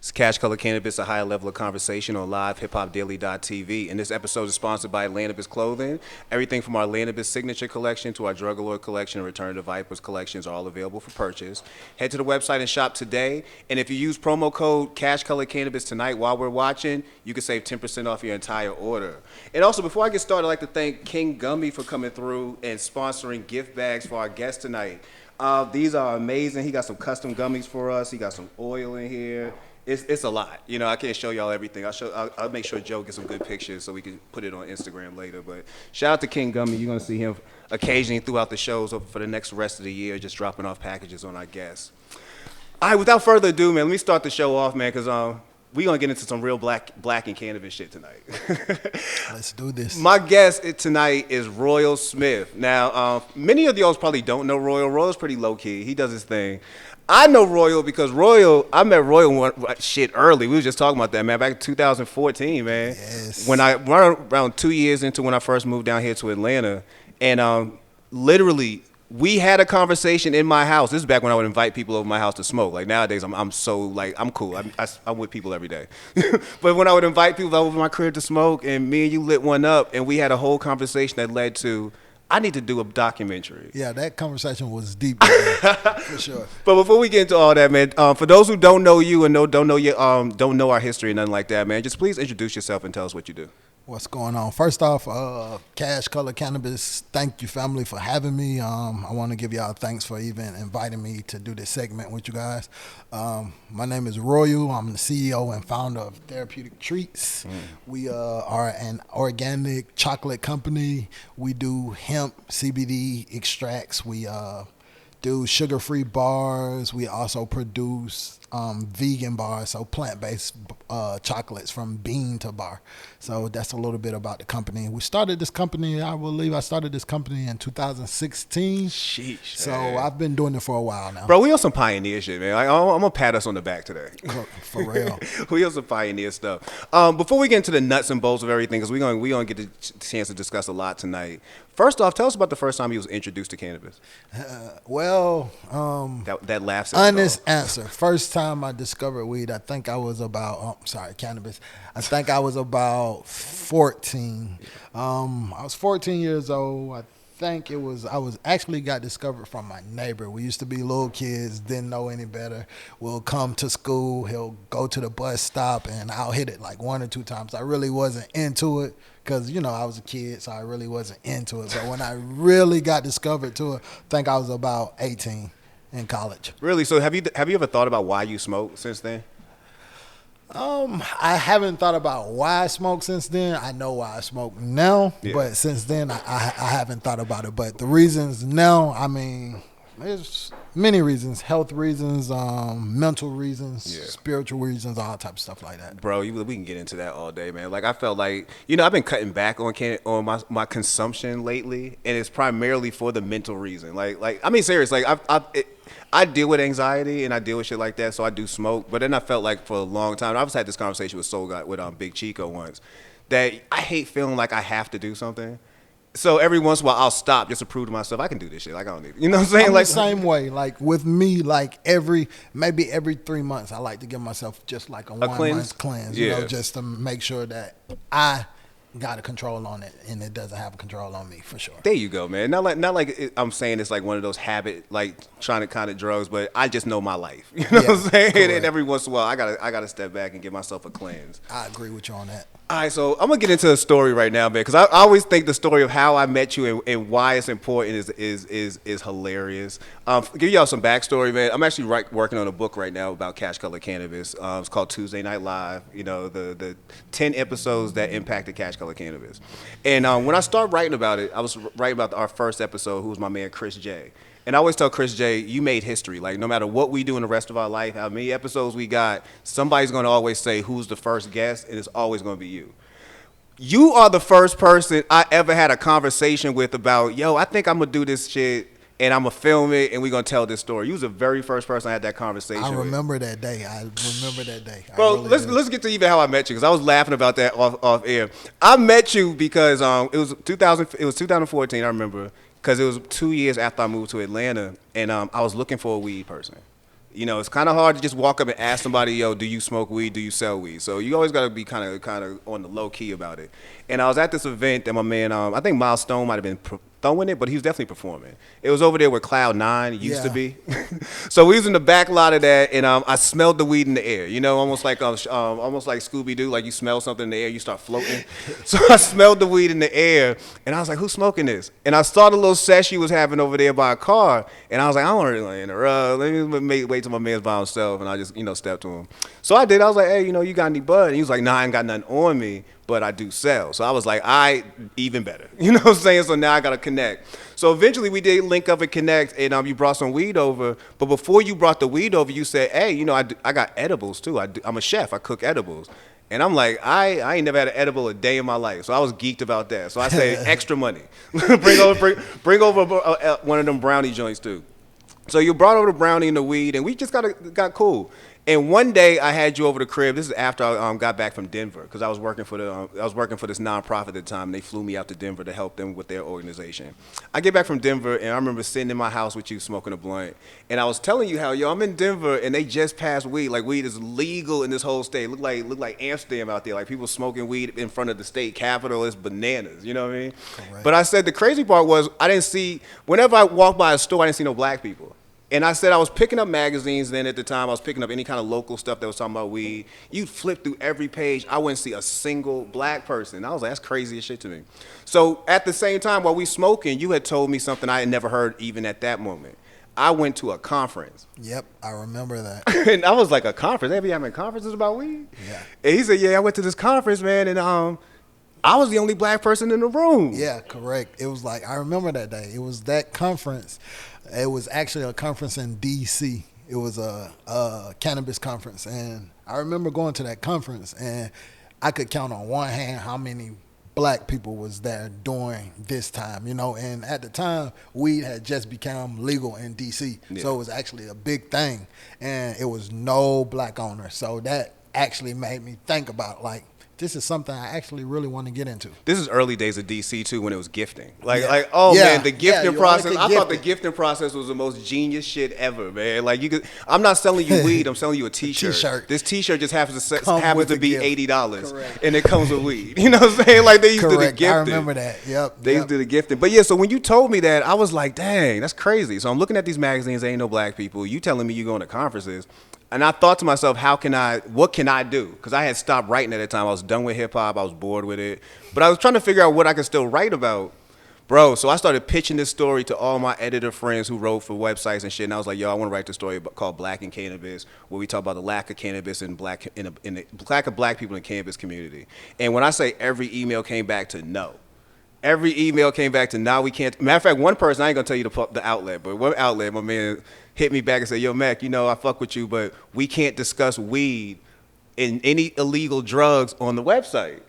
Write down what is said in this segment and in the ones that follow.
It's Cash Color Cannabis, a higher level of conversation on LivehiphopDaily.tv. And this episode is sponsored by Landibus Clothing. Everything from our Landibus Signature Collection to our Drug Lord Collection and Return to Vipers collections are all available for purchase. Head to the website and shop today. And if you use promo code Cash Color Cannabis tonight while we're watching, you can save 10% off your entire order. And also, before I get started, I'd like to thank King Gummy for coming through and sponsoring gift bags for our guests tonight. These are amazing. He got some custom gummies for us. He got some oil in here. It's a lot. You know, I can't show y'all everything. I'll make sure Joe gets some good pictures so we can put it on Instagram later. But shout out to King Gummy. You're going to see him occasionally throughout the shows for the next rest of the year, just dropping off packages on our guests. All right, without further ado, man, let me start the show off, man, because we're going to get into some real black and cannabis shit tonight. Let's do this. My guest tonight is Royal Smith. Now, many of y'all probably don't know Royal. Royal's pretty low-key. He does his thing. I know Royal because I met Royal early. We were just talking about that, man, back in 2014, man. Yes. When I around 2 years into when I first moved down here to Atlanta, and literally we had a conversation in my house. This is back when I would invite people over my house to smoke. Like nowadays, I'm so like I'm cool. I'm with people every day. But when I would invite people over my crib to smoke, and me and you lit one up, and we had a whole conversation that led to, I need to do a documentary. Yeah, that conversation was deep, man, for sure. But before we get into all that, man, for those who don't know you and don't know our history and nothing like that, man, just please introduce yourself and tell us what you do. What's going on? First off, Cash Color Cannabis, thank you, family, for having me. I want to give y'all thanks for even inviting me to do this segment with you guys. My name is Royal. I'm the CEO and founder of Theraputic Treats. We are an organic chocolate company. We do hemp CBD extracts. We do sugar-free bars. We also produce vegan bars, so plant-based chocolates from bean to bar. So that's a little bit about the company. We started this company, I believe I started this company in 2016. Sheesh. So I've been doing it for a while now. Bro, we on some pioneer shit, man. Like, I'm going to pat us on the back today. For real. We on some pioneer stuff. Before we get into the nuts and bolts of everything, because we're going to get the chance to discuss a lot tonight. First off, tell us about the first time you was introduced to cannabis. That laughs at honest answer. First time I discovered weed, I think I was about, cannabis. I think I was about 14. I was 14 years old. I actually got discovered from my neighbor. We used to be little kids, didn't know any better. We'll come to school, he'll go to the bus stop, and I'll hit it like one or two times. I really wasn't into it because, I was a kid, so I really wasn't into it. But when I really got discovered to it, I think I was about 18 in college. Really? So have you ever thought about why you smoke since then? I haven't thought about why I smoke since then. I know why I smoke now, but since then I haven't thought about it. But the reasons now, I mean, there's many reasons: health reasons, mental reasons, spiritual reasons, all types of stuff like that. Bro, we can get into that all day, man. Like I felt like, I've been cutting back on my consumption lately, and it's primarily for the mental reason. Like I mean, serious. Like I deal with anxiety and I deal with shit like that, so I do smoke. But then I felt like for a long time, I was had this conversation with Big Chico once, that I hate feeling like I have to do something. So every once in a while, I'll stop just to prove to myself I can do this shit. Like I don't need it. You know what I'm saying? I'm like the same way. Like with me, like maybe every 3 months, I like to give myself just like a 1 month cleanse. Just to make sure that I got a control on it and it doesn't have a control on me, for sure. There you go, man. Not like I'm saying it's like one of those habit, like trying to kind of drugs, but I just know my life. You know what I'm saying? Correct. And every once in a while, I gotta step back and give myself a cleanse. I agree with you on that. All right, so I'm gonna get into a story right now, man, because I always think the story of how I met you and why it's important is hilarious. Give y'all some backstory, man. I'm actually working on a book right now about Cash Color Cannabis. It's called Tuesday Night Live. The 10 episodes that impacted Cash Color Cannabis. And when I started writing about it, I was writing about our first episode, who was my man Chris J. And I always tell Chris J, you made history. Like, no matter what we do in the rest of our life, how many episodes we got, somebody's going to always say who's the first guest, and it's always going to be you. You are the first person I ever had a conversation with about, I think I'm going to do this shit, and I'm going to film it, and we're going to tell this story. You was the very first person I had that conversation with. I remember that day. Bro, let's get to even how I met you, because I was laughing about that off air. I met you because it was 2014, I remember, because it was 2 years after I moved to Atlanta, and I was looking for a weed person. You know, it's kind of hard to just walk up and ask somebody, yo, do you smoke weed? Do you sell weed? So you always got to be kind of on the low key about it. And I was at this event that my man, I think Miles Stone might have been throwing it, but he was definitely performing. It was over there where Cloud 9 used to be. So we was in the back lot of that, and I smelled the weed in the air. You know, almost like Scooby Doo, like you smell something in the air, you start floating. So I smelled the weed in the air, and I was like, who's smoking this? And I saw the little sesh he was having over there by a car, and I was like, I don't really interrupt. Let me wait till my man's by himself, and I just stepped to him. So I did. I was like, hey, you got any bud? And he was like, nah, I ain't got nothing on me, but I do sell. So I was like, even better. You know what I'm saying? So now I got to connect. So eventually we did link up and connect, and you brought some weed over. But before you brought the weed over, you said, hey, I got edibles too. I'm a chef. I cook edibles. And I'm like, I ain't never had an edible a day in my life. So I was geeked about that. So I said, extra money. bring over one of them brownie joints too. So you brought over the brownie and the weed, and we just got cool. And one day I had you over the crib. This is after I got back from Denver, because I was working for this nonprofit at the time. And they flew me out to Denver to help them with their organization. I get back from Denver, and I remember sitting in my house with you smoking a blunt. And I was telling you how, I'm in Denver, and they just passed weed. Like, weed is legal in this whole state. Look like Amsterdam out there. Like, people smoking weed in front of the state capitol. It's bananas. You know what I mean? Correct. But I said the crazy part was whenever I walked by a store, I didn't see no black people. And I said I was picking up magazines then at the time. I was picking up any kind of local stuff that was talking about weed. You'd flip through every page. I wouldn't see a single black person. I was like, that's crazy as shit to me. So at the same time, while we smoking, you had told me something I had never heard even at that moment. I went to a conference. Yep, I remember that. And I was like, a conference? They be having conferences about weed? Yeah. And he said, yeah, I went to this conference, man, and I was the only black person in the room. Yeah, correct. It was like, I remember that day. It was that conference. It was actually a conference in D.C. It was a cannabis conference. And I remember going to that conference, and I could count on one hand how many black people was there during this time, And at the time, weed had just become legal in D.C. Yeah. So it was actually a big thing. And it was no black owners. So that actually made me think about, like, this is something I actually really want to get into. This is early days of DC too, when it was gifting. Man, the gifting process. I thought the gifting process was the most genius shit ever, man. Like I'm not selling you weed. I'm selling you a T-shirt. This T-shirt just happens to be $80, and it comes with weed. You know what I'm saying? Like they used to do the gifting. I remember that. Yep. They used to do the gifting. But yeah, so when you told me that, I was like, dang, that's crazy. So I'm looking at these magazines. There ain't no black people. You telling me you going to conferences. And I thought to myself, what can I do? Because I had stopped writing at the time. I was done with hip hop. I was bored with it. But I was trying to figure out what I could still write about. Bro, so I started pitching this story to all my editor friends who wrote for websites and shit. And I was like, yo, I want to write this story called Black in Cannabis, where we talk about the lack of cannabis and the lack of black people in the cannabis community. And when I say every email came back to no. Every email came back to now we can't. Matter of fact, one person, I ain't going to tell you the outlet, but one outlet, my man hit me back and said, yo, Mac, I fuck with you, but we can't discuss weed and any illegal drugs on the website.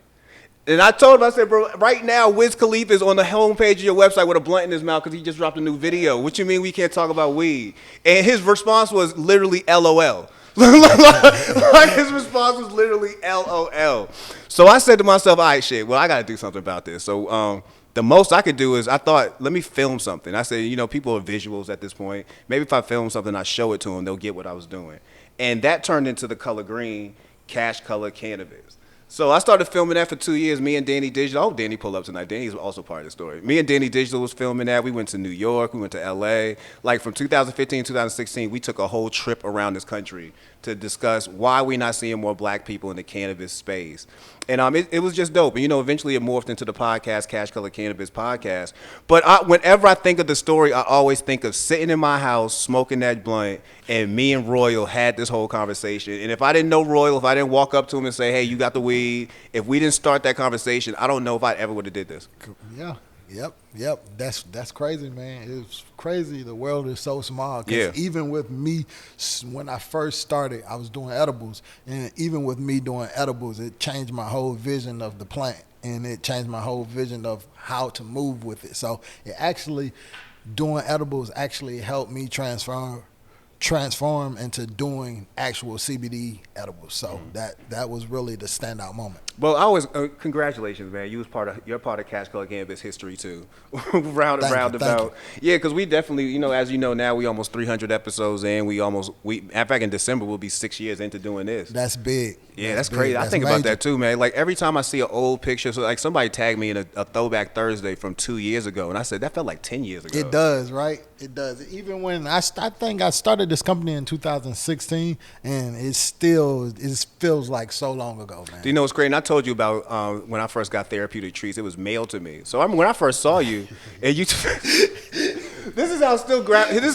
And I told him, I said, bro, right now, Wiz Khalifa is on the homepage of your website with a blunt in his mouth because he just dropped a new video. What you mean we can't talk about weed? And his response was literally LOL. Like his response was literally LOL. So I said to myself, all right, shit, well, I got to do something about this. So the most I could do is I thought, let me film something. I said, people are visuals at this point. Maybe if I film something, I show it to them, they'll get what I was doing. And that turned into the color green, CashColorCannabis. So I started filming that for 2 years. Me and Danny Digital. I hope Danny pull up tonight. Danny's also part of the story. Me and Danny Digital was filming that. We went to New York. We went to L.A. Like from 2015 to 2016, we took a whole trip around this country to discuss why we're not seeing more black people in the cannabis space. And it was just dope. And, eventually it morphed into the podcast, CashColorCannabis podcast. But whenever I think of the story, I always think of sitting in my house, smoking that blunt, and me and Royal had this whole conversation. And if I didn't know Royal, if I didn't walk up to him and say, hey, you got the weed, if we didn't start that conversation, I don't know if I ever would have did this. Yeah. Yep. That's crazy, man. It's crazy. The world is so small. 'Cause even with me, when I first started, I was doing edibles. And even with me doing edibles, it changed my whole vision of the plant. And it changed my whole vision of how to move with it. So it actually, doing edibles actually helped me transform transform into doing actual CBD edibles. So that was really the standout moment. Well, I always congratulations, man. You're part of CashColorCannabis history too. Roundabout. Yeah, because we definitely, as you know now, we almost 300 episodes in. In fact, in December we'll be 6 years into doing this. That's big. Yeah, that's crazy. I think about that too, man. Like every time I see an old picture, so like somebody tagged me in a Throwback Thursday from 2 years ago, and I said that felt like 10 years ago. It does, right? It does. Even when I think I started this company in 2016, and it feels like so long ago, man. Do you know what's crazy? And I told you about when I first got Therapeutic Treats. It was mailed to me. So when I first saw you, and you. This is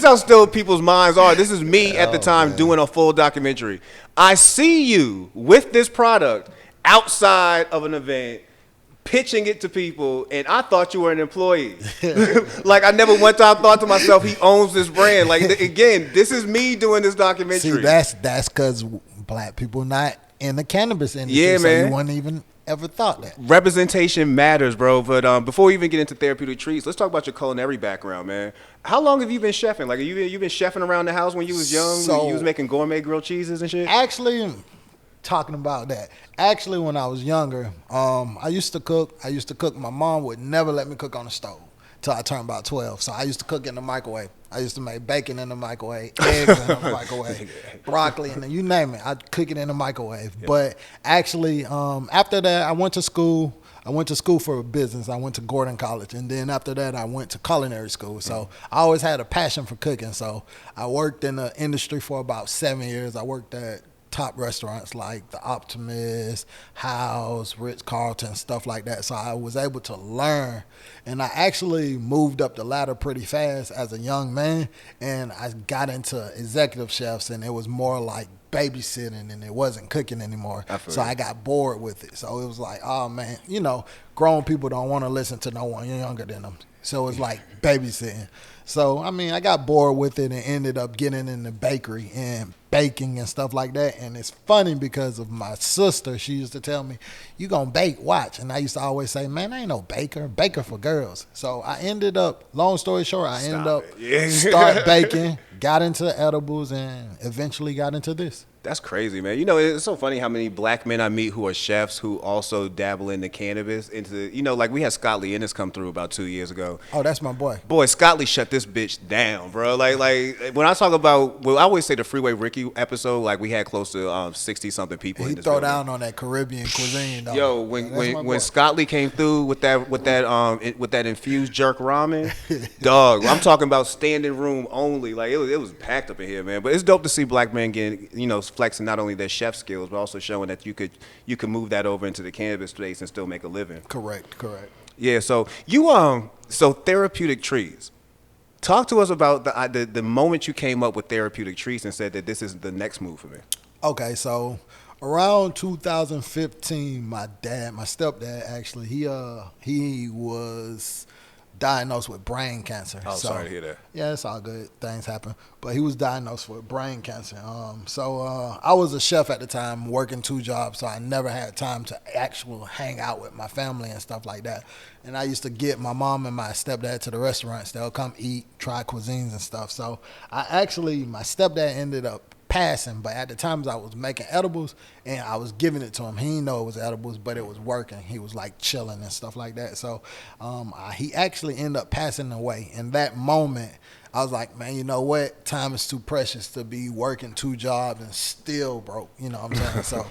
how still people's minds are. This is me at the time doing a full documentary. I see you with this product outside of an event, pitching it to people, and I thought you were an employee. Like I never one time thought to myself, he owns this brand. Like again, this is me doing this documentary. See, that's because black people not in the cannabis industry. Yeah, so man. You wouldn't even ever thought that. Representation matters, bro. But before we even get into Therapeutic Treats, let's talk about your culinary background, man. How long have you been chefing? Like, you been chefing around the house when you was young? So, when you was making gourmet grilled cheeses and shit? Actually, talking about that. Actually, when I was younger, I used to cook. My mom would never let me cook on the stove till I turned about 12. So I used to cook in the microwave. I used to make bacon in the microwave, eggs in the microwave, broccoli, and you name it. I'd cook it in the microwave. Yep. But actually, after that, I went to school. I went to school for business. I went to Gordon College. And then after that, I went to culinary school. So I always had a passion for cooking. So I worked in the industry for about 7 years. I worked at top restaurants like the Optimist, House, Ritz-Carlton, stuff like that. So I was able to learn, and I actually moved up the ladder pretty fast as a young man, and I got into executive chefs, and it was more like babysitting, and it wasn't cooking anymore. So I got bored with it. So it was like, oh man, grown people don't want to listen to no one younger than them. So it's like babysitting. So, I got bored with it and ended up getting in the bakery and baking and stuff like that. And it's funny because of my sister. She used to tell me, you gonna bake, watch. And I used to always say, man, I ain't no baker for girls. So I ended up, long story short, start baking, got into edibles, and eventually got into this. That's crazy, man. It's so funny how many black men I meet who are chefs who also dabble into cannabis. Like we had Scott Lee Ennis come through about 2 years ago. Oh, that's my boy. Boy, Scott Lee shut this bitch down, bro. Like when I talk about, I always say the Freeway Ricky episode, like we had close to 60-something people in this building. He throw down on that Caribbean cuisine, though. Yo, when Scott Lee came through with that infused jerk ramen, dog, I'm talking about standing room only. Like it was packed up in here, man. But it's dope to see black men getting, flexing not only their chef skills, but also showing that you could move that over into the cannabis space and still make a living. Correct. Yeah. So so Therapeutic Treats. Talk to us about the moment you came up with Therapeutic Treats and said that this is the next move for me. Okay, so around 2015, my stepdad actually, he was diagnosed with brain cancer. Oh, sorry to hear that. Yeah, it's all good. Things happen. But he was diagnosed with brain cancer. I was a chef at the time, working 2 jobs, so I never had time to actually hang out with my family and stuff like that. And I used to get my mom and my stepdad to the restaurants. They'll come eat, try cuisines and stuff. So my stepdad ended up passing, but at the times I was making edibles and I was giving it to him. He didn't know it was edibles, but it was working. He was like chilling and stuff like that. So he actually ended up passing away. In that moment, I was like, man, you know what? Time is too precious to be working 2 jobs and still broke. You know what I'm saying? So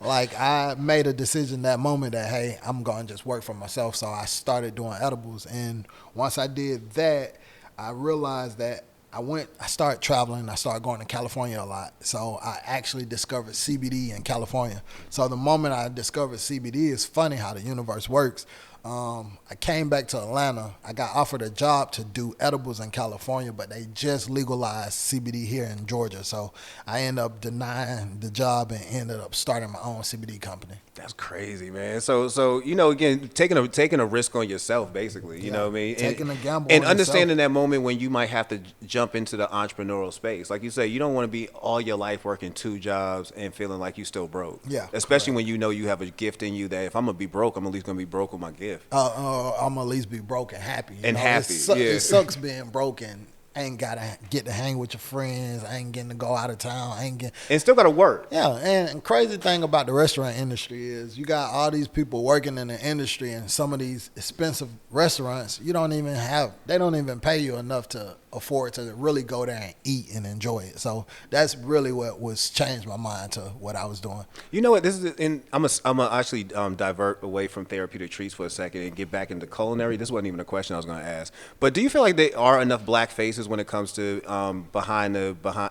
like I made a decision that moment that, hey, I'm going to just work for myself. So I started doing edibles. And once I did that, I realized that I started traveling. I started going to California a lot. So I actually discovered CBD in California. So the moment I discovered CBD, it's funny how the universe works. I came back to Atlanta. I got offered a job to do edibles in California, but they just legalized CBD here in Georgia. So I ended up denying the job and ended up starting my own CBD company. That's crazy, man. So again, taking a risk on yourself, basically. You know what I mean? Taking a gamble and on understanding yourself. that moment when you might have to jump into the entrepreneurial space. Like you say, you don't want to be all your life working 2 jobs and feeling like you still broke. Yeah. Especially when you know you have a gift in you that if I'm gonna be broke, I'm at least gonna be broke with my gift. I'm at least be broke and happy. Happy. It sucks being broken I ain't gotta get to hang with your friends. I ain't getting to go out of town. I ain't getting. And still got to work. Yeah, and crazy thing about the restaurant industry is you got all these people working in the industry, and some of these expensive restaurants, they don't even pay you enough to afford to really go there and eat and enjoy it. So that's really what was changed my mind to what I was doing. You know what? This is, and I'm gonna actually divert away from therapeutic treats for a second and get back into culinary. This wasn't even a question I was going to ask. But do you feel like there are enough black faces when it comes to behind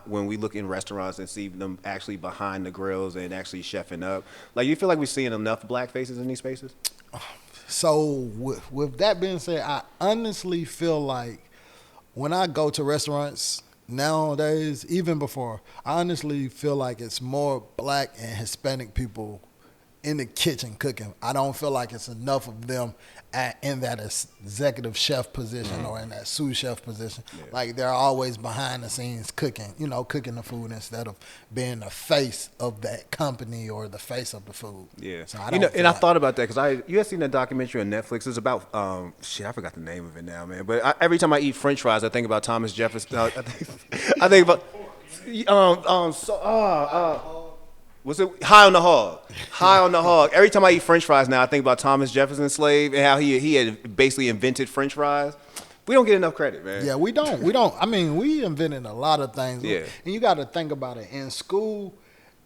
when we look in restaurants and see them actually behind the grills and actually chefing up? Like, you feel like we're seeing enough black faces in these spaces? So with that being said, I honestly feel like when I go to restaurants nowadays, even before, I honestly feel like it's more black and Hispanic people in the kitchen cooking. I don't feel like it's enough of them in that executive chef position or in that sous chef position. Yeah. Like they're always behind the scenes cooking, cooking the food instead of being the face of that company or the face of the food. Yeah. So I thought about that because you had seen that documentary on Netflix. It's about I forgot the name of it now, man. But every time I eat French fries, I think about Thomas Jefferson. I think about was it High on the Hog? High on the Hog. Every time I eat French fries now, I think about Thomas Jefferson's slave and how he had basically invented French fries. We don't get enough credit, man. Yeah, we don't. I mean, we invented a lot of things. Yeah. And you got to think about it. In school,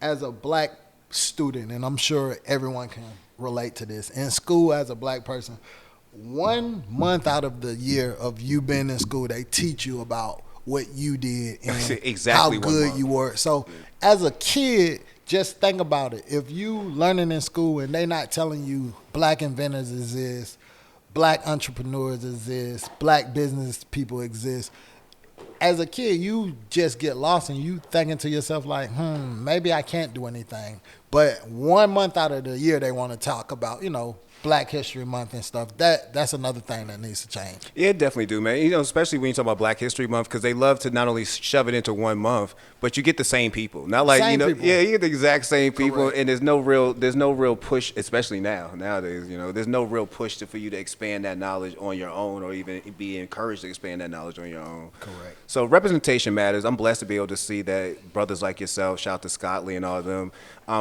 as a black student, and I'm sure everyone can relate to this, in school as a black person, 1 month out of the year of you being in school, they teach you about what you did and exactly how good you were. So as a kid, just think about it. If you learning in school and they not telling you black inventors exist, black entrepreneurs exist, black business people exist, as a kid, you just get lost and you thinking to yourself like, maybe I can't do anything. But 1 month out of the year, they want to talk about, Black History Month and stuff. That's another thing that needs to change. Yeah, definitely do, man. Especially when you talk about Black History Month, because they love to not only shove it into 1 month, but you get the same people. Not like people. Yeah, you get the exact same people, Correct. and there's no real push, especially nowadays. There's no real push for you to expand that knowledge on your own, or even be encouraged to expand that knowledge on your own. Correct. So representation matters. I'm blessed to be able to see that brothers like yourself, shout to Scott Lee and all of them,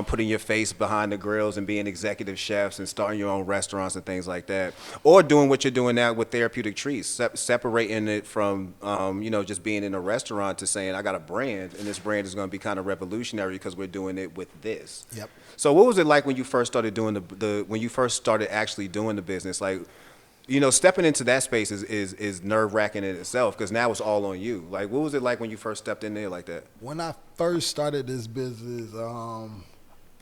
putting your face behind the grills and being executive chefs and starting your own restaurants and things like that, or doing what you're doing now with therapeutic treats, separating it from just being in a restaurant to saying I got a brand and this brand is going to be kind of revolutionary because we're doing it with this. Yep. So what was it like when you first started doing when you first started actually doing the business? Like, stepping into that space is nerve-wracking in itself because now it's all on you. Like, what was it like when you first stepped in there like that? When I first started this business,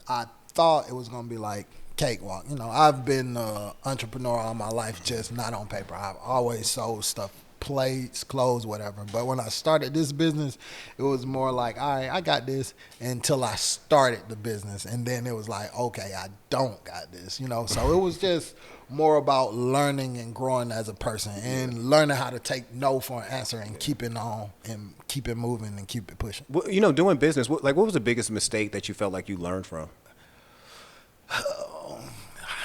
I thought it was going to be like cakewalk. I've been an entrepreneur all my life, just not on paper. I've always sold stuff, plates, clothes, whatever. But when I started this business, it was more like, all right, I got this until I started the business. And then it was like, okay, I don't got this, So it was just more about learning and growing as a person and learning how to take no for an answer and keep it on and keep it moving and keep it pushing. Well, doing business, what was the biggest mistake that you felt like you learned from?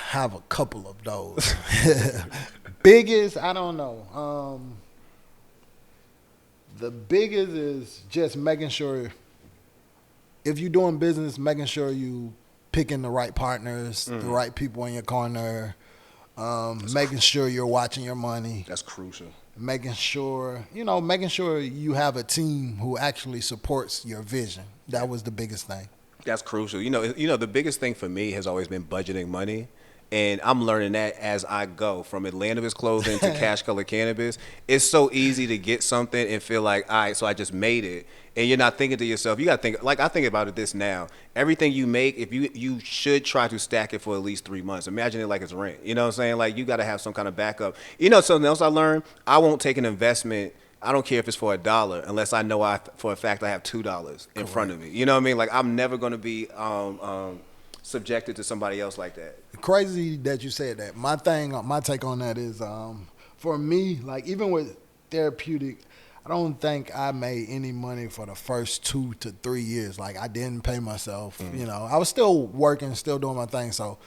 Have a couple of those. Biggest, I don't know. The biggest is just making sure, if you're doing business, making sure you picking the right partners, the right people in your corner, making sure you're watching your money. That's crucial. Making sure you have a team who actually supports your vision. That was the biggest thing. That's crucial. The biggest thing for me has always been budgeting money. And I'm learning that as I go, from LivehiphopDaily clothing to CashColorCannabis. It's so easy to get something and feel like, all right, so I just made it. And you're not thinking to yourself, you got to think, like I think about it this now. Everything you make, if you should try to stack it for at least 3 months. Imagine it like it's rent. You know what I'm saying? Like, you got to have some kind of backup. Something else I learned, I won't take an investment. I don't care if it's for $1 unless I know for a fact I have $2 in front of me. You know what I mean? Like, I'm never going to be subjected to somebody else like that. Crazy that you said that. My take on that is, for me, like even with therapeutic, I don't think I made any money for the first 2 to 3 years. Like, I didn't pay myself. I was still working, still doing my thing, so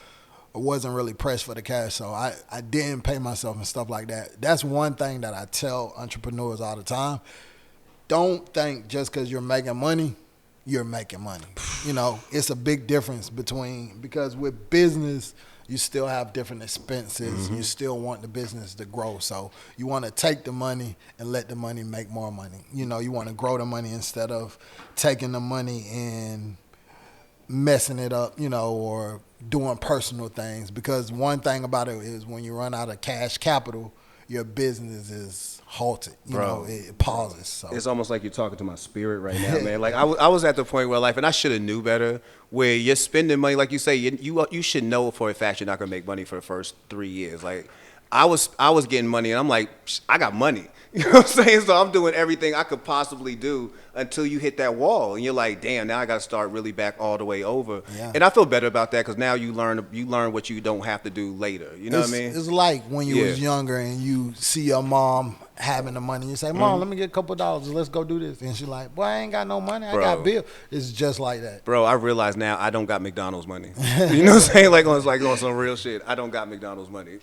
I wasn't really pressed for the cash. So I didn't pay myself and stuff like that. That's one thing that I tell entrepreneurs all the time. don't think just because you're making money, you're making money. It's a big difference because with business, you still have different expenses. You still want the business to grow. So you want to take the money and let the money make more money. You want to grow the money instead of taking the money and messing it up, or doing personal things. Because one thing about it is when you run out of cash capital, your business is halted. It pauses. So it's almost like you're talking to my spirit right now, man. Like I was at the point where life, and I should have knew better. Where you're spending money, like you say, you should know for a fact you're not gonna make money for the first 3 years. Like I was getting money, and I'm like, I got money. You know what I'm saying? So I'm doing everything I could possibly do until you hit that wall, and you're like, damn, now I got to start really back all the way over. Yeah. And I feel better about that because now you learn what you don't have to do later. You know what I mean? It's like when you was younger and you see your mom having the money. You say, Mom, let me get a couple of dollars. Let's go do this. And she's like, boy, I ain't got no money. I got bills. It's just like that. Bro, I realize now I don't got McDonald's money. You know what I'm saying? Like on some real shit. I don't got McDonald's money.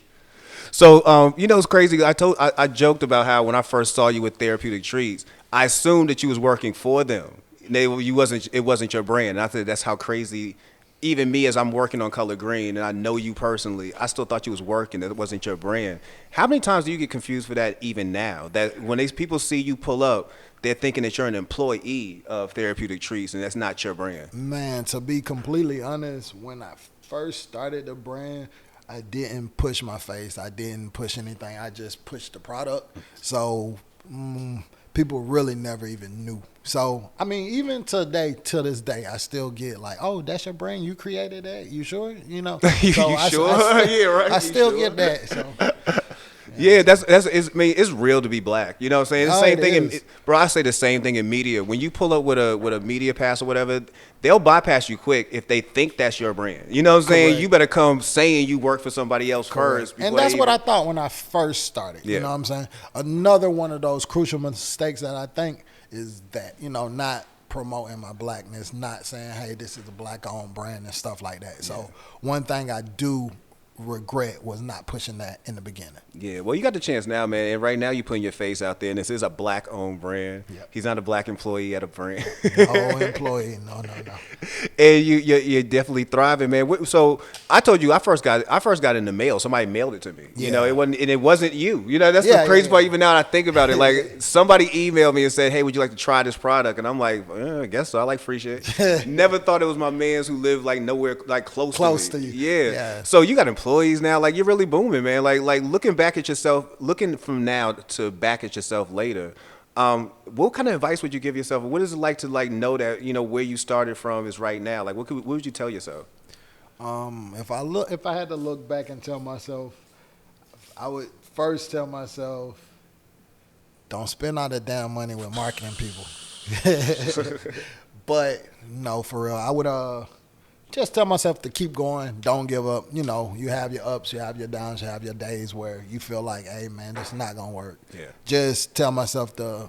So, it's crazy. I joked about how when I first saw you with Therapeutic Treats, I assumed that you was working for them. It wasn't your brand. And I said that's how crazy. Even me, as I'm working on Color Green, and I know you personally, I still thought you was working. That it wasn't your brand. How many times do you get confused for that even now? That when these people see you pull up, they're thinking that you're an employee of Therapeutic Treats, and that's not your brand. Man, to be completely honest, when I first started the brand, I didn't push my face. I didn't push anything. I just pushed the product. So people really never even knew. So, I mean, even to this day, I still get like, oh, that's your brand? You created that? You sure? You So sure? Yeah, right. I still get that. So. Yeah, it's real to be black. You know what I'm saying? The same thing, bro. I say the same thing in media. When you pull up with a media pass or whatever, they'll bypass you quick if they think that's your brand. You know what I'm saying? You better come saying you work for somebody else first. And that's what I thought when I first started. Yeah. You know what I'm saying? Another one of those crucial mistakes that I think is that, not promoting my blackness, not saying, hey, this is a black-owned brand and stuff like that. So one thing I do regret was not pushing that in the beginning. Yeah, well, you got the chance now, man. And right now you're putting your face out there, and this is a black-owned brand. Yep. He's not a black employee at a brand. No employee, no. And you're definitely thriving, man. So I told you I first got it in the mail. Somebody mailed it to me. Yeah. It wasn't you. That's the crazy part. Even now that I think about it, like somebody emailed me and said, "Hey, would you like to try this product?" And I'm like, I guess so. I like free shit. Never thought it was my mans who lived like nowhere like close to you. Yeah. So you got employees now. Like you're really booming, man. Like looking back at yourself, looking from now to back at yourself later. What kind of advice would you give yourself? What is it like to know that where you started from is right now? Like what would you tell yourself? If I had to look back and tell myself, I would first tell myself, don't spend all the damn money with marketing people. But no, for real, I would just tell myself to keep going, don't give up. You have your ups, you have your downs, you have your days where you feel like, hey man, this is not gonna work. Yeah. Just tell myself to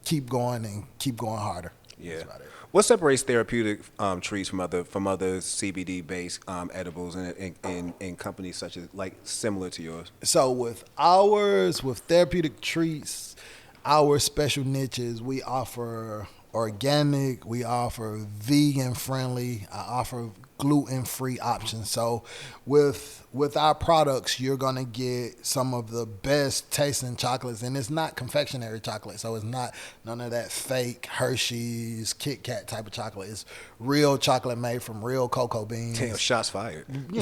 keep going and keep going harder. Yeah. That's about it. What separates therapeutic trees from other CBD based edibles and companies such as similar to yours? So with therapeutic treats, our special niches, we offer organic, we offer vegan friendly, I offer gluten-free options. So with our products, you're gonna get some of the best tasting chocolates, and it's not confectionery chocolate, so it's not none of that fake Hershey's, Kit Kat type of chocolate. It's real chocolate made from real cocoa beans. Damn, shots fired. No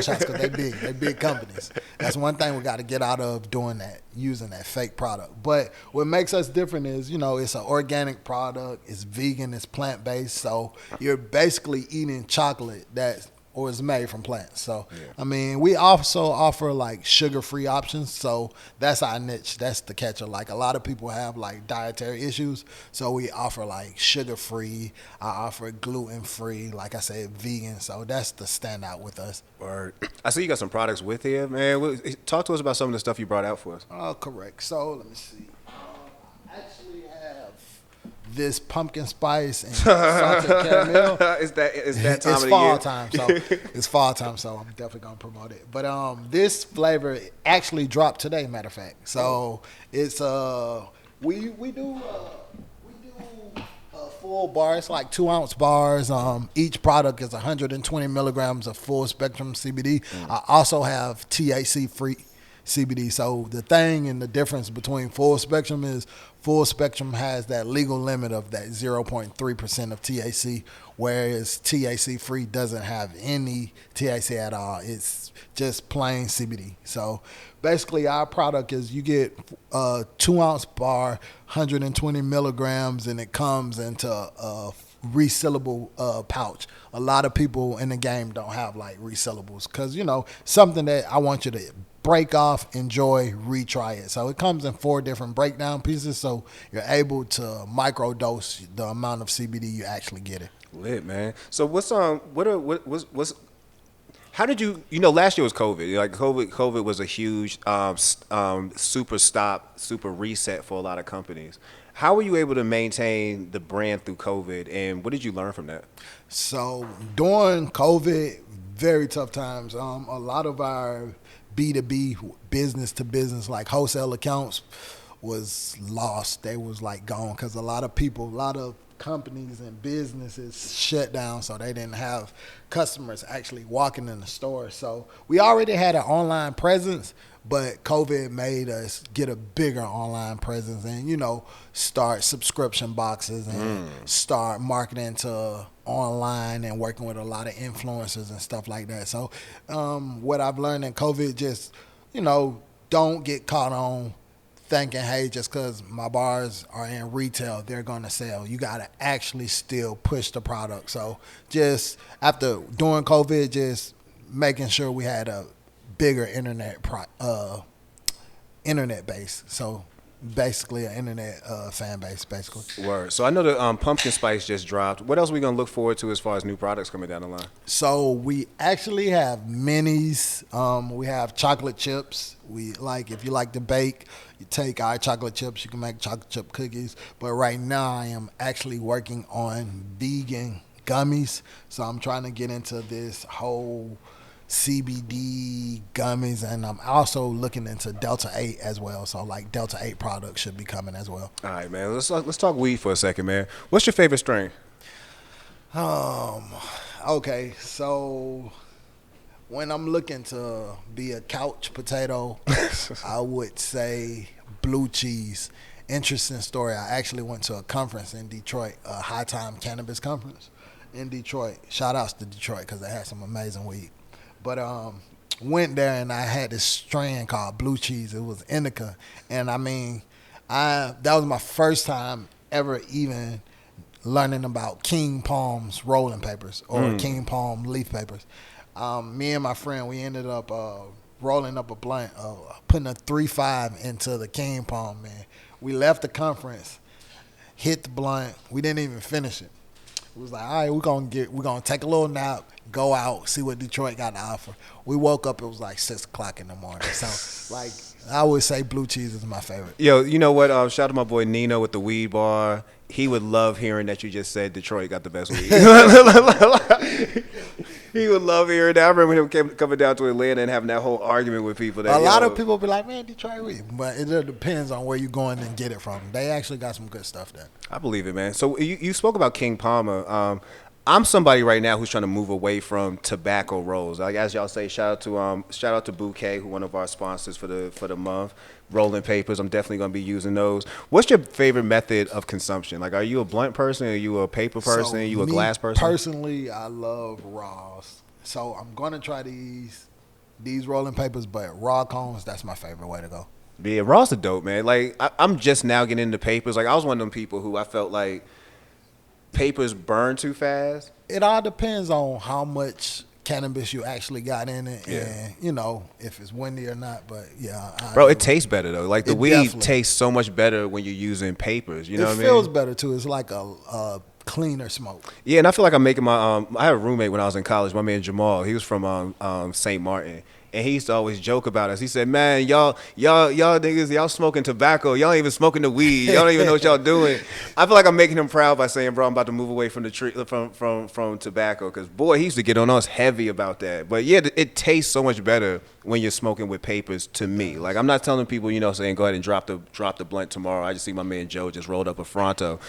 shots, because they big companies. That's one thing we got to get out of doing that, using that fake product. But what makes us different is, it's an organic product, it's vegan, it's plant-based, so you're basically eating chocolate or is made from plants. So, I mean, we also offer sugar-free options. So that's our niche. That's the catcher. Like a lot of people have dietary issues. So we offer sugar-free. I offer gluten-free. Like I said, vegan. So that's the standout with us. Word. I see you got some products with here, man. Talk to us about some of the stuff you brought out for us. Oh, correct. So let me see. I actually have this pumpkin spice and salted caramel. It's that time it's of fall the time, so it's fall time, so I'm definitely gonna promote it. But this flavor actually dropped today, matter of fact. So it's We do full bars, like 2 ounce bars. Each product is 120 milligrams of full spectrum CBD. I also have THC free CBD. So the thing and the difference between full spectrum is full spectrum has that legal limit of that 0.3% of THC, whereas THC free doesn't have any THC at all. It's just plain CBD. So basically our product is you get a 2 ounce bar, 120 milligrams, and it comes into a resealable pouch. A lot of people in the game don't have like resealables because, something that I want you to break off, enjoy, retry it. So it comes in 4 different breakdown pieces, so you're able to microdose the amount of CBD you actually get it. Lit, man. So what's how did you last year was COVID. Like COVID was a huge super reset for a lot of companies. How were you able to maintain the brand through COVID, and what did you learn from that? So during COVID, very tough times. A lot of our B2B, business to business, like wholesale accounts was lost. They was like gone because a lot of companies and businesses shut down, so they didn't have customers actually walking in the store. So we already had an online presence, but COVID made us get a bigger online presence and, start subscription boxes and start marketing to online and working with a lot of influencers and stuff like that. So what I've learned in COVID, just, don't get caught on thinking, hey, just because my bars are in retail, they're going to sell. You got to actually still push the product. So just during COVID, just making sure we had a bigger internet base. So basically an internet fan base, basically. Word. So I know the pumpkin spice just dropped. What else are we going to look forward to as far as new products coming down the line? So we actually have minis. We have chocolate chips. If you like to bake, you take our chocolate chips, you can make chocolate chip cookies. But right now I am actually working on vegan gummies. So I'm trying to get into this whole CBD gummies, and I'm also looking into Delta 8 as well. So like Delta 8 products should be coming as well. All right, man. Let's talk weed for a second, man. What's your favorite strain? Okay, so when I'm looking to be a couch potato, I would say blue cheese. Interesting story. I actually went to a conference in Detroit, a High Time Cannabis conference in Detroit. Shout outs to Detroit because they had some amazing weed. But went there and I had this strain called blue cheese. It was indica, and that was my first time ever even learning about King Palm's rolling papers or King Palm leaf papers. Me and my friend, we ended up rolling up a blunt, putting a 3.5 into the King Palm. Man, we left the conference, hit the blunt. We didn't even finish it. It was like, all right, we're gonna take a little nap, go out, see what Detroit got to offer. We woke up, it was like 6 o'clock in the morning. So, like, I would say blue cheese is my favorite. Yo, you know what? Shout out to my boy Nino with the weed bar. He would love hearing that you just said Detroit got the best weed. He would love hearing that. I remember him coming down to Atlanta and having that whole argument with people. A lot of people be like, man, Detroit weed. But it depends on where you're going and get it from. They actually got some good stuff there. I believe it, man. So you spoke about King Palmer. I'm somebody right now who's trying to move away from tobacco rolls. Like as y'all say, shout out to Bouquet, who one of our sponsors for the month. Rolling papers, I'm definitely gonna be using those. What's your favorite method of consumption? Like, are you a blunt person? Are you a paper person? Are you a glass person? Personally, I love raws. So I'm gonna try these rolling papers, but raw cones, that's my favorite way to go. Yeah, raw's a dope, man. Like I'm just now getting into papers. Like I was one of them people who I felt like papers burn too fast. It all depends on how much cannabis you actually got in it, Yeah. and if it's windy or not. But yeah, Bro, it tastes better though. Like the It weed definitely- tastes so much better when you're using papers. You know what I it mean? feels better too. It's like a cleaner smoke. Yeah, and I feel like I'm making my I had a roommate when I was in college, my man Jamal. He was from St. Martin. and he used to always joke about us. He said, "Man, y'all niggas, y'all smoking tobacco. Y'all ain't even smoking the weed. Y'all don't even know what y'all doing." I feel like I'm making him proud by saying, "Bro, I'm about to move away from the tree from tobacco." Because boy, he used to get on us heavy about that. But yeah, it tastes so much better when you're smoking with papers. To me, like I'm not telling people, saying go ahead and drop the blunt tomorrow. I just see my man Joe just rolled up a Fronto.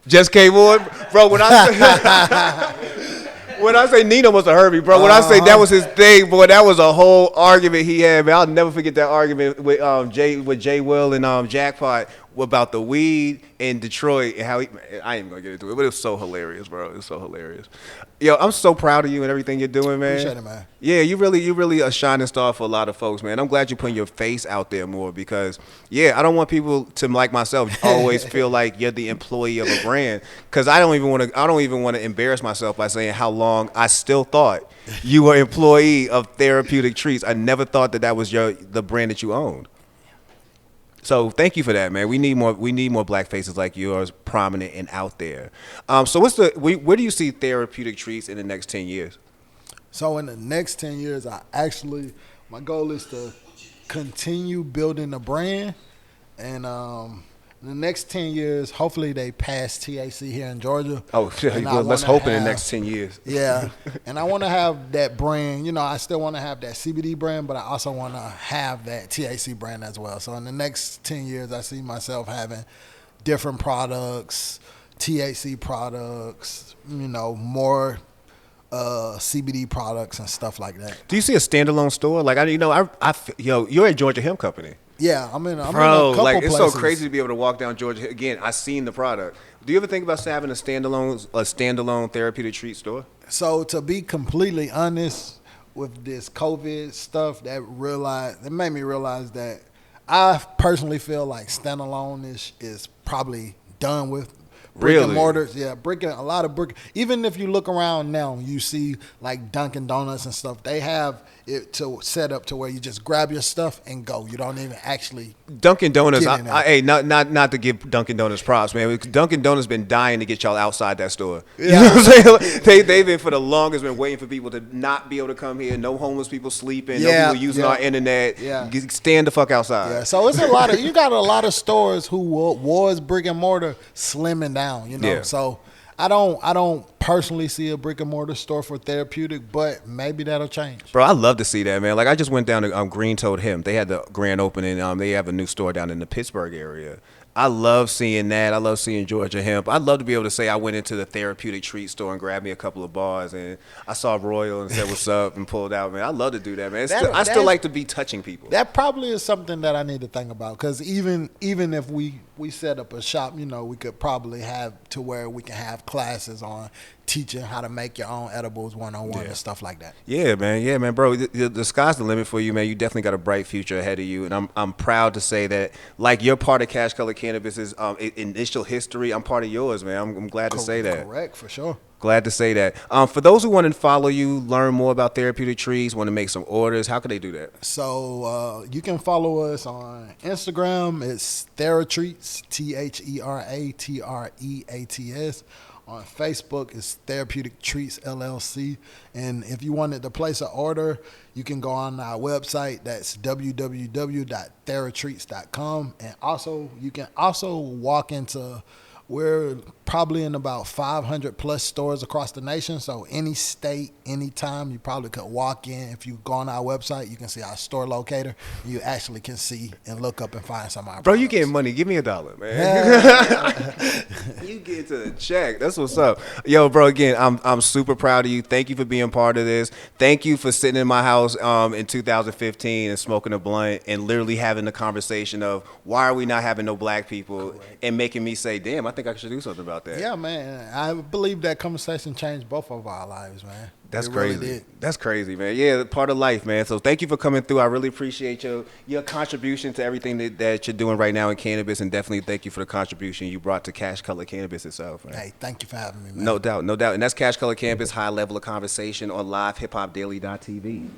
Just came on, bro. When I say Nino must have heard me, bro. When I say that was his thing, boy, that was a whole argument he had, man. I'll never forget that argument with Jay Will and Jackpot about the weed in Detroit and how I ain't even gonna get into it, but it was so hilarious, bro. It was so hilarious. Yo, I'm so proud of you and everything you're doing, man. Appreciate it, man. Yeah, you really a shining star for a lot of folks, man. I'm glad you're putting your face out there more because, yeah, I don't want people to, like myself, always feel like you're the employee of a brand. Because I don't even want to embarrass myself by saying how long I still thought you were employee of Therapeutic Treats. I never thought that was the brand that you owned. So thank you for that, man. We need more black faces like yours, prominent and out there. So where do you see Therapeutic Treats in the next 10 years? So in the next 10 years, my goal is to continue building the brand, and in the next 10 years, hopefully they pass THC here in Georgia. Oh, shit. Well, let's hope in the next 10 years. Yeah, and I want to have that brand. I still want to have that CBD brand, but I also want to have that THC brand as well. So in the next 10 years, I see myself having different products, THC products, more CBD products and stuff like that. Do you see a standalone store? Like you're at Georgia Hemp Company. Yeah, I'm in a Bro, couple like it's places. so crazy to be able to walk down Georgia. Again, I seen the product. Do you ever think about having a standalone Therapeutic Treat store? So to be completely honest with this COVID stuff, it made me realize that I personally feel like standalone is probably done with. Brick and mortars, yeah, a lot of brick. Even if you look around now, you see like Dunkin' Donuts and stuff. They have it to set up to where you just grab your stuff and go. You don't even actually. Dunkin' Donuts, hey, not to give Dunkin' Donuts props, man. Dunkin' Donuts been dying to get y'all outside that store. Yeah. You know what I'm saying? They've been for the longest been waiting for people to not be able to come here. No homeless people sleeping. No people using our internet. Yeah. Stand the fuck outside. Yeah. So it's you got a lot of stores who was brick and mortar slimming down. Yeah. So I don't personally see a brick and mortar store for Therapeutic, but maybe that'll change. Bro, I love to see that, man. Like I just went down to Green Toad Hemp. They had the grand opening. They have a new store down in the Pittsburgh area. I love seeing that. I love seeing Georgia Hemp. I'd love to be able to say I went into the Therapeutic Treat store and grabbed me a couple of bars and I saw Royal and said what's up and pulled out, man. I love to do that, man. I still like to be touching people. That probably is something that I need to think about because even if we set up a shop, we could probably have to where we can have classes on teaching how to make your own edibles one-on-one and stuff like that. Yeah, man, bro. The sky's the limit for you, man. You definitely got a bright future ahead of you, and I'm proud to say that, like, you're part of CashColorCannabis's initial history. I'm part of yours, man. I'm glad to say that. Correct, for sure. Glad to say that. For those who want to follow you, learn more about Therapeutic Trees, want to make some orders, how can they do that? So you can follow us on Instagram. It's Theratreats, THERATREATS. On Facebook, it's Therapeutic Treats LLC. And if you wanted to place an order, you can go on our website. That's www.theratreats.com. And also, you can also walk into, we're probably in about 500 plus stores across the nation. So any state, anytime, you probably could walk in. If you go on our website, you can see our store locator. You actually can see and look up and find some of our products. You getting money. Give me $1, man. You get to the check. That's what's up. Yo, bro, again, I'm super proud of you. Thank you for being part of this. Thank you for sitting in my house in 2015 and smoking a blunt and literally having the conversation of why are we not having no black people and making me say, damn, I think I should do something about that. Yeah, man. I believe that conversation changed both of our lives, man. That's crazy. Really did. That's crazy, man. Yeah, part of life, man. So thank you for coming through. I really appreciate your contribution to everything that you're doing right now in cannabis, and definitely thank you for the contribution you brought to CashColorCannabis itself, man. Hey, thank you for having me, man. No doubt. And that's CashColorCannabis, high level of conversation on LivehiphopDaily.tv.